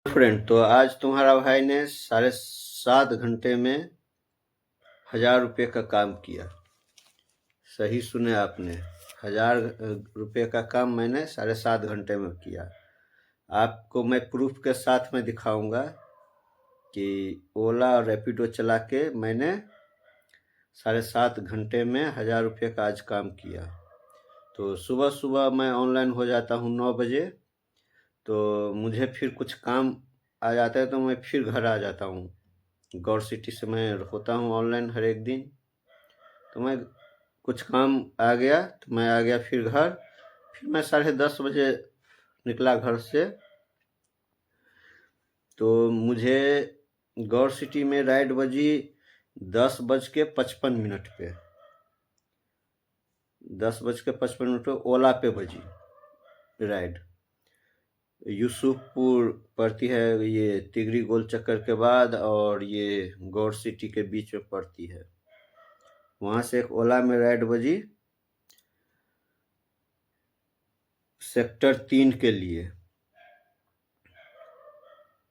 Friend, तो आज तुम्हारा भाई ने 7.5 घंटे में 1,000 रुपये का काम किया। सही सुने आपने, 1,000 रुपये का काम मैंने 7.5 घंटे में किया। आपको मैं प्रूफ के साथ में दिखाऊंगा कि ओला और रैपिडो चला के मैंने 7.5 घंटे में 1,000 रुपये का आज काम किया। तो सुबह सुबह मैं ऑनलाइन हो जाता हूँ 9 बजे। तो मुझे फिर कुछ काम आ जाता है तो मैं फिर घर आ जाता हूँ। गौर सिटी से मैं होता हूँ ऑनलाइन हर एक दिन। तो मैं कुछ काम आ गया तो मैं आ गया फिर घर। फिर मैं 10:30 बजे निकला घर से। तो मुझे गौर सिटी में राइड बजी 10:55 पे। 10:55 पे ओला पे बजी राइड। यूसुफपुर पड़ती है, ये तिगरी गोल चक्कर के बाद, और ये गौर सिटी के बीच में पड़ती है। वहाँ से एक ओला में राइड बजी सेक्टर 3 के लिए।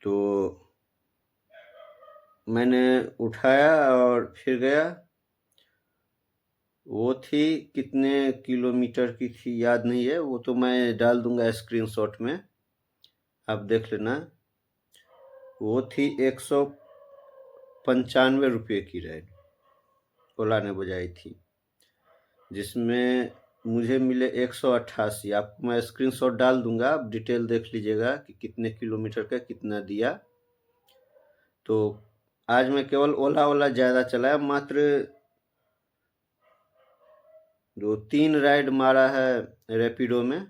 तो मैंने उठाया और फिर गया। वो थी कितने किलोमीटर की थी याद नहीं है, वो तो मैं डाल दूंगा स्क्रीनशॉट में, आप देख लेना। वो थी 195 रुपये की राइड ओला ने बजाई थी, जिसमें मुझे मिले 188। आपको मैं स्क्रीनशॉट डाल दूंगा, आप डिटेल देख लीजिएगा कि कितने किलोमीटर का कितना दिया। तो आज मैं केवल ओला ज़्यादा चलाया, मात्र 3 राइड मारा है रैपिडो में,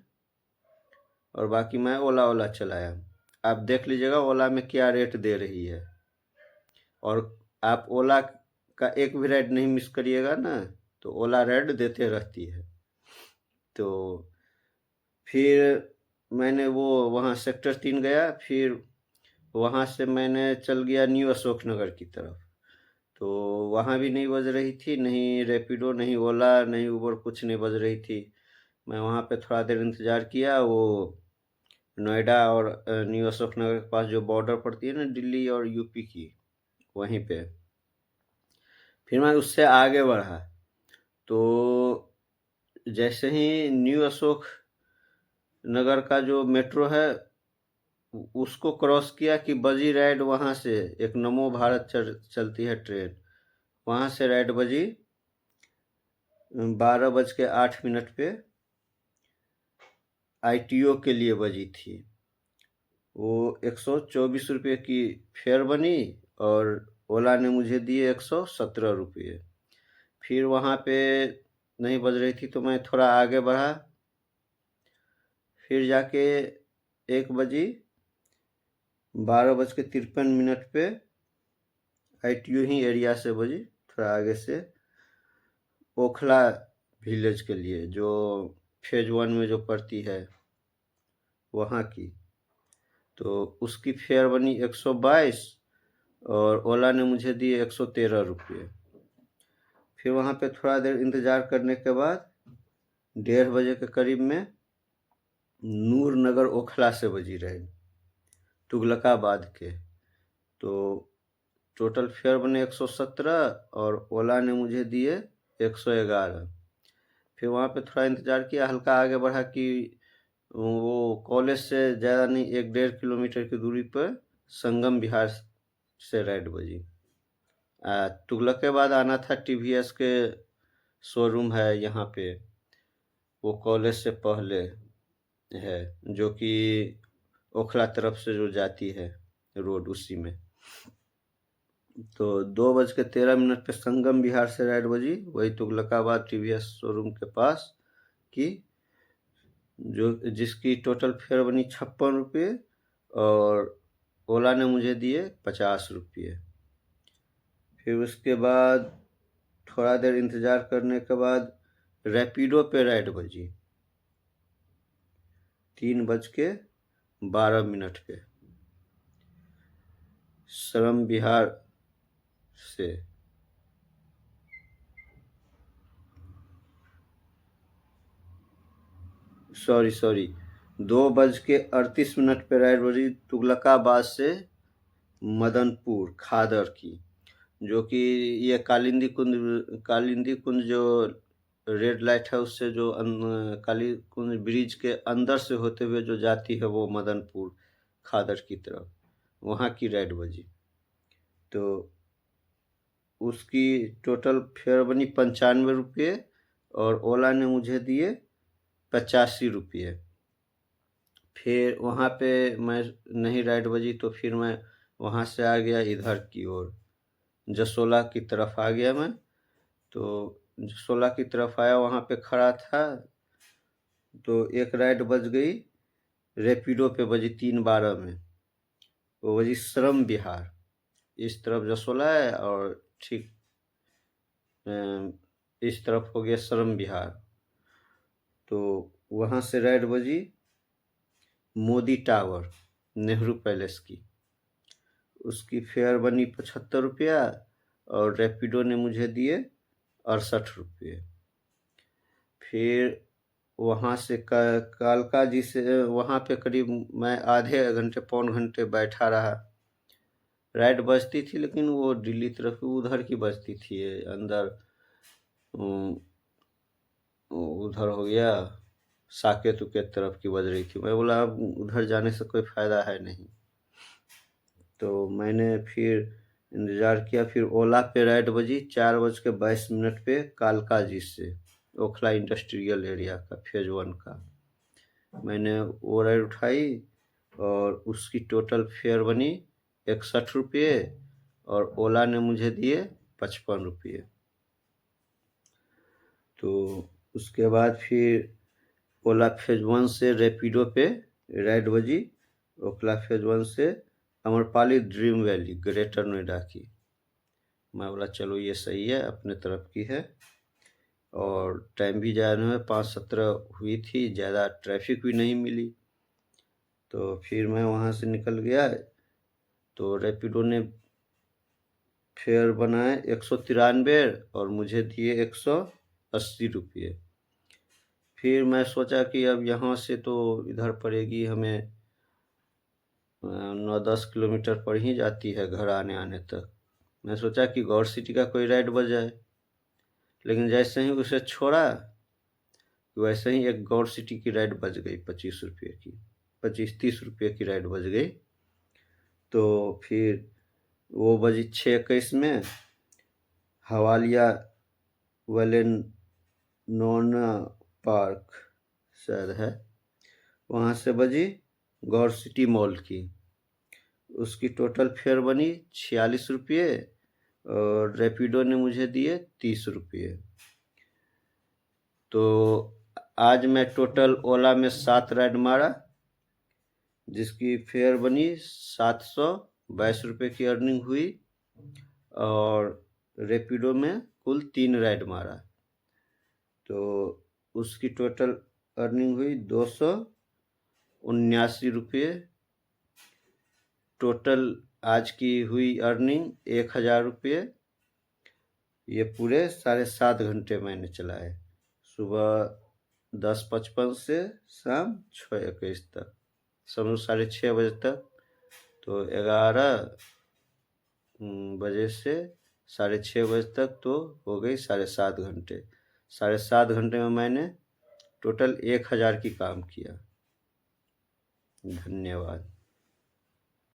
और बाकी मैं ओला चलाया। आप देख लीजिएगा ओला में क्या रेट दे रही है, और आप ओला का एक भी राइड नहीं मिस करिएगा ना, तो ओला राइड देते रहती है। तो फिर मैंने वो वहाँ सेक्टर 3 गया। फिर वहाँ से मैंने चल गया न्यू अशोक नगर की तरफ। तो वहाँ भी नहीं बज रही थी, नहीं रैपिडो, नहीं ओला, नहीं उबर, कुछ नहीं बज रही थी। मैं वहाँ पे थोड़ा देर इंतज़ार किया। वो नोएडा और न्यू अशोक नगर के पास जो बॉर्डर पड़ती है ना दिल्ली और यूपी की, वहीं पे। फिर मैं उससे आगे बढ़ा। तो जैसे ही न्यू अशोक नगर का जो मेट्रो है उसको क्रॉस किया कि बजी राइड, वहाँ से एक नमो भारत चलती है ट्रेन, वहाँ से राइड बजी 12:08 पे ITO के लिए बजी थी। वो 124 रुपये की फेयर बनी, और ओला ने मुझे दिए 117 रुपये। फिर वहाँ पे नहीं बज रही थी तो मैं थोड़ा आगे बढ़ा। फिर जाके 1 बजी 12:53 पे ITO ही एरिया से बजी, थोड़ा आगे से, ओखला विलेज के लिए, जो फेज 1 में जो पड़ती है वहाँ की। तो उसकी फेयर बनी 122, और ओला ने मुझे दिए 113 रुपये। फिर वहाँ पे थोड़ा देर इंतज़ार करने के बाद 1:30 बजे के करीब में नूर नगर ओखला से बजी राइड तुगलकाबाद के। तो टोटल फेयर बने 117, और ओला ने मुझे दिए 111। फिर वहाँ पे थोड़ा इंतज़ार किया, हल्का आगे बढ़ा कि वो कॉलेज से ज़्यादा नहीं, 1-1.5 किलोमीटर की दूरी पर संगम विहार से राइड बजी। तुगलकाबाद आना था, TVS के शोरूम है यहाँ पे, वो कॉलेज से पहले है, जो कि ओखला तरफ से जो जाती है रोड, उसी में। तो 2:13 पे संगम विहार से राइड बजी, वही तुगलकाबाद TVS शोरूम के पास की, जो जिसकी टोटल फेयर बनी 56 रुपये, और ओला ने मुझे दिए 50 रुपये। फिर उसके बाद थोड़ा देर इंतज़ार करने के बाद रैपिडो पे राइड बजी 3:12 पे श्रम विहार से। सॉरी, 2:38 पे राइड बजी तुगलकाबाद से मदनपुर खादर की, जो कि ये कालिंदी कुंज जो रेड लाइट है उससे जो काली कुंज ब्रिज के अंदर से होते हुए जो जाती है वो मदनपुर खादर की तरफ, वहाँ की राइड बजी। तो उसकी टोटल फेयर बनी 95 रुपये और ओला ने मुझे दिए 85 रुपये। फिर वहाँ पे मैं नहीं राइड बजी तो फिर मैं वहाँ से आ गया इधर की ओर, जसोला की तरफ आ गया मैं। तो जसोला की तरफ आया, वहाँ पे खड़ा था तो एक राइड बज गई रैपिडो पे, बजी 3:12 में, वो बजी श्रम विहार। इस तरफ जसोला है और ठीक इस तरफ हो गया श्रम विहार। तो वहाँ से राइड बजी मोदी टावर नेहरू पैलेस की, उसकी फेयर बनी 75 रुपया और रैपिडो ने मुझे दिए 68 रुपये। फिर वहाँ से कालका जी से वहाँ पे करीब मैं आधे घंटे पौन घंटे बैठा रहा। राइड बजती थी लेकिन वो दिल्ली तरफ उधर की बजती थी, अंदर उधर हो गया साकेत उकेत तरफ की बज रही थी। मैं बोला अब उधर जाने से कोई फ़ायदा है नहीं, तो मैंने फिर इंतज़ार किया। फिर ओला पे राइड बजी 4:22 पे कालका जी से, ओखला इंडस्ट्रियल एरिया का फेज 1 का। मैंने वो राइड उठाई और उसकी टोटल फेयर बनी 61 रुपये और ओला ने मुझे दिए 55 रुपये। तो उसके बाद फिर ओला फेज 1 से रैपिडो पे राइड बजी, ओखला फेज 1 से Amrapali dream valley greater Noida की। मैं बोला चलो ये सही है, अपने तरफ की है और टाइम भी ज़्यादा नहीं है, 5:17 हुई थी, ज़्यादा ट्रैफिक भी नहीं मिली। तो फिर मैं वहाँ से निकल गया। तो रैपिडो ने फेयर बनाए 193 और मुझे दिए 180 रुपये। फिर मैं सोचा कि अब यहाँ से तो इधर पड़ेगी हमें 9-10 किलोमीटर पड़ ही जाती है घर आने तक। मैं सोचा कि गौर सिटी का कोई राइड बज जाए, लेकिन जैसे ही उसे छोड़ा वैसे ही एक गौर सिटी की राइड बज गई 25 रुपये की, 25-30 रुपये की राइड बज गई। तो फिर वो बजी 6:21 में हवालिया वेलेनोना पार्क शायद है, वहाँ से बजी गौर सिटी मॉल की। उसकी टोटल फेयर बनी 46 रुपये और रैपिडो ने मुझे दिए 30 रुपये। तो आज मैं टोटल ओला में 7 राइड मारा, जिसकी फेयर बनी 722 रुपये की अर्निंग हुई और रैपिडो में कुल 3 राइड मारा, तो उसकी टोटल अर्निंग हुई 279 रुपये। टोटल आज की हुई अर्निंग 1000 रुपये। ये पूरे 7.5 घंटे मैंने चलाए, सुबह 10:55 से शाम 6:21 तक, समझो 6:30 बजे तक। तो 11 बजे से 6:30 बजे तक तो हो गई 7.5 घंटे। 7.5 घंटे में मैंने टोटल 1000 की काम किया। धन्यवाद।